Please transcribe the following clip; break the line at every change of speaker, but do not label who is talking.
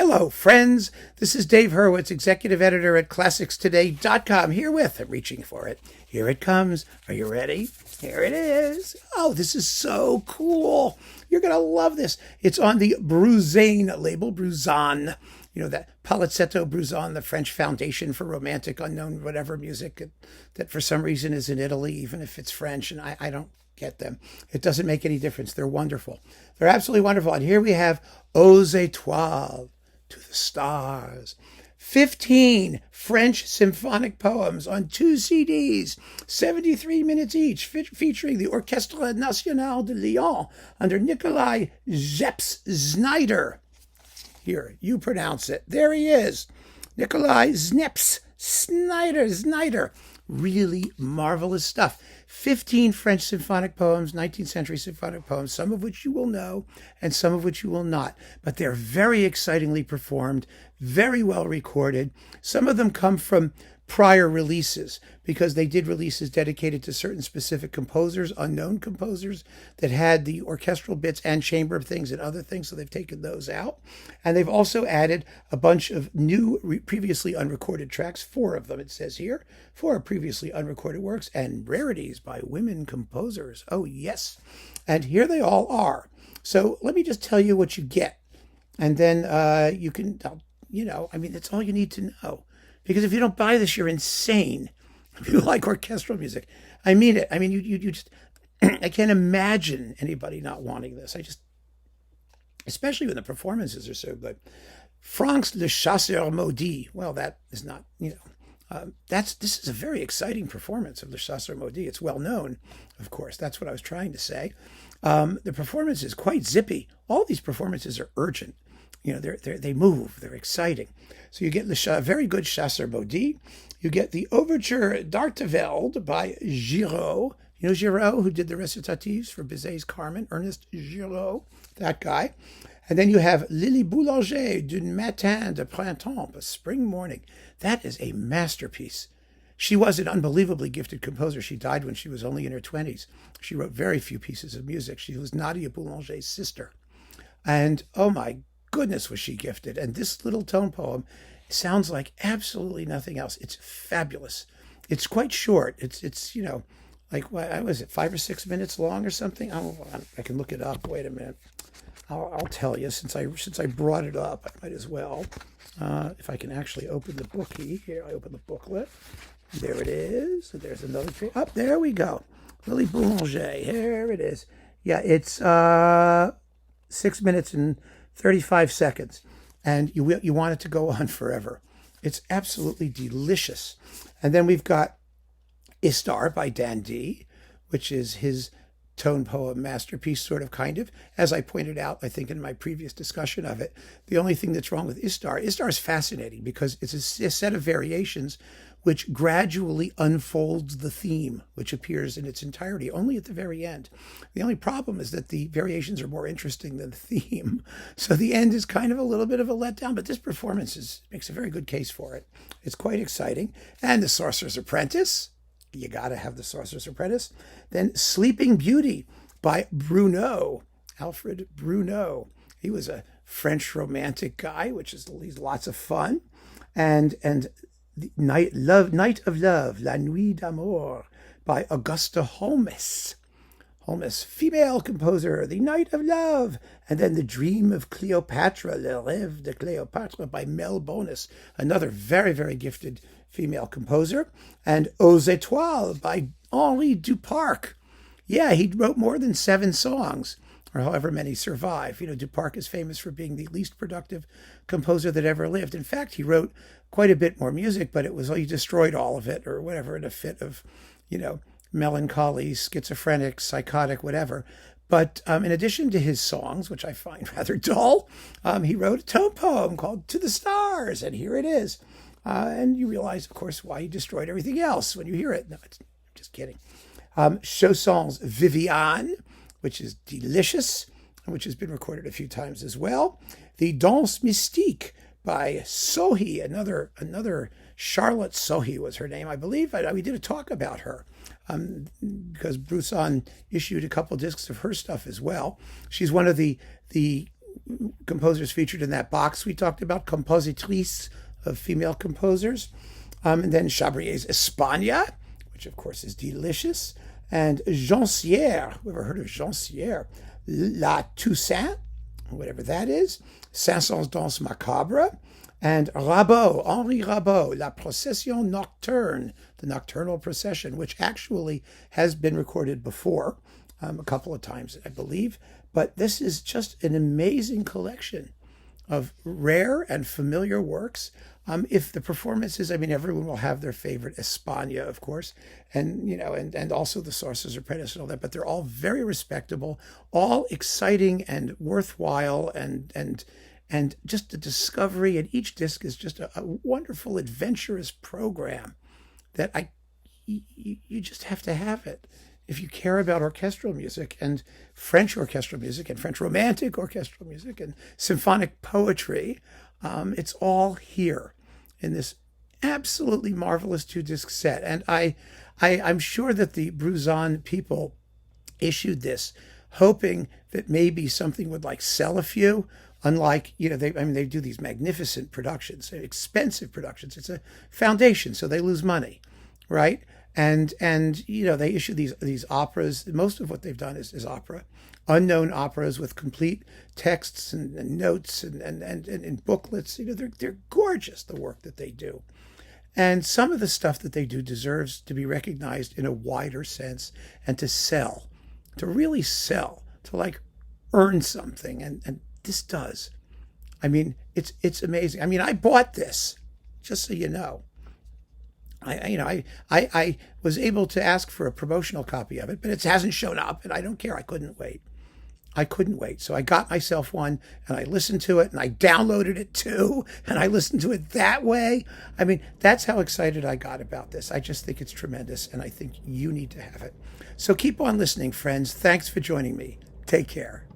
Hello, friends. This is Dave Hurwitz, executive editor at ClassicsToday.com. I'm reaching for it. Here it comes. Are you ready? Here it is. Oh, this is so cool. You're going to love this. It's on the Bru Zane label, Bru Zane. You know, that Palazzetto Bru Zane, the French foundation for romantic, unknown, whatever music that for some reason is in Italy, even if it's French, and I don't get them. It doesn't make any difference. They're wonderful. They're absolutely wonderful. And here we have Aux Étoiles, to the stars. 15 French symphonic poems on 2 CDs, 73 minutes each, featuring the Orchestre National de Lyon under Nikolaj Szeps-Znaider. Here, you pronounce it. There he is. Nikolaj Szeps-Znaider. Really marvelous stuff. 15 French symphonic poems, 19th century symphonic poems, some of which you will know and some of which you will not. But they're very excitingly performed, very well recorded. Some of them come from prior releases because they did releases dedicated to certain specific composers, unknown composers that had the orchestral bits and chamber things and other things, so they've taken those out. And they've also added a bunch of new, previously unrecorded tracks, 4 of them it says here, 4 previously unrecorded works, and rarities by women composers. Oh yes, and here they all are. So let me just tell you what you get, and then you can, it's all you need to know. Because if you don't buy this, you're insane. If you like orchestral music, I mean it. I mean, you just, I can't imagine anybody not wanting this. Especially when the performances are so good. Franck's Le Chasseur Maudit. Well, that is not, this is a very exciting performance of Le Chasseur Maudit. It's well known, of course. That's what I was trying to say. The performance is quite zippy. All these performances are urgent. They move. They're exciting. So you get a very good Chasseur Maudit. You get the Overture d'Artevelde by Guiraud. You know Guiraud, who did the recitatives for Bizet's Carmen? Ernest Guiraud, that guy. And then you have Lili Boulanger, D'un matin de printemps, a spring morning. That is a masterpiece. She was an unbelievably gifted composer. She died when she was only in her 20s. She wrote very few pieces of music. She was Nadia Boulanger's sister. And oh my goodness, was she gifted. And this little tone poem sounds like absolutely nothing else. It's fabulous. It's quite short. It's like, what was it, 5 or 6 minutes long or something? I can look it up. Wait a minute. I'll tell you, since I brought it up, I might as well. If I can actually open the bookie. Here, I open the booklet. There it is. So there's another page. Oh, there we go. Lili Boulanger. Here it is. Yeah, it's 6 minutes and 35 seconds, and you want it to go on forever. It's absolutely delicious. And then we've got Istar by Dandy, which is his tone poem masterpiece, sort of, kind of. As I pointed out, I think in my previous discussion of it, the only thing that's wrong with Istar is fascinating because it's a set of variations which gradually unfolds the theme, which appears in its entirety only at the very end. The only problem is that the variations are more interesting than the theme. So the end is kind of a little bit of a letdown, but this performance makes a very good case for it. It's quite exciting. And The Sorcerer's Apprentice. You got to have The Sorcerer's Apprentice. Then Sleeping Beauty by BRUNEAU, Alfred BRUNEAU. He was a French romantic guy, he's lots of fun. And the Night of Love, La Nuit d'Amour by Augusta HOLMÈS. HOLMÈS, female composer, The Night of Love. And then The Dream of Cleopatra, Le Rêve de Cléopâtre by Mel Bonis, another very, very gifted female composer. And Aux Étoiles by Henri DUPARC. Yeah, he wrote more than 7 songs, or however many survive. DUPARC is famous for being the least productive composer that ever lived. In fact, he wrote quite a bit more music, but he destroyed all of it or whatever in a fit of, melancholy, schizophrenic, psychotic, whatever. But in addition to his songs, which I find rather dull, he wrote a tone poem called To the Stars, and here it is. And you realize, of course, why he destroyed everything else when you hear it. No, it's just kidding. Chausson's Viviane, which is delicious, which has been recorded a few times as well. The Danse Mystique by SOHY, another Charlotte SOHY was her name, I believe. We did a talk about her because Bru Zane issued a couple discs of her stuff as well. She's one of the composers featured in that box we talked about, compositrices of female composers. And then Chabrier's Espagne, which of course is delicious. And JONCIÈRES, whoever heard of JONCIÈRES? La Toussaint, whatever that is. Saint-Saëns Danse Macabre. And RABAUD, Henri RABAUD, La Procession Nocturne, the Nocturnal Procession, which actually has been recorded before, a couple of times, I believe. But this is just an amazing collection of rare and familiar works. If the performances, I mean, everyone will have their favorite Espagne, of course, and and also the Sorcerer's Apprentice and all that, but they're all very respectable, all exciting and worthwhile, and just a discovery. And each disc is just a wonderful, adventurous program that you just have to have it. If you care about orchestral music and French orchestral music and French romantic orchestral music and symphonic poetry, it's all here in this absolutely marvelous 2-disc set. And I'm sure that the Bru Zane people issued this hoping that maybe something would like sell a few. Unlike, they do these magnificent productions, expensive productions. It's a foundation, so they lose money, right? And they issue these operas. Most of what they've done is opera, unknown operas with complete texts and notes and booklets. They're gorgeous, the work that they do. And some of the stuff that they do deserves to be recognized in a wider sense and to sell, to really sell, to like earn something. And this does. I mean, it's amazing. I mean, I bought this, just so you know. I was able to ask for a promotional copy of it, but it hasn't shown up, and I don't care. I couldn't wait. So I got myself one, and I listened to it, and I downloaded it too, and I listened to it that way. I mean, that's how excited I got about this. I just think it's tremendous, and I think you need to have it. So keep on listening, friends. Thanks for joining me. Take care.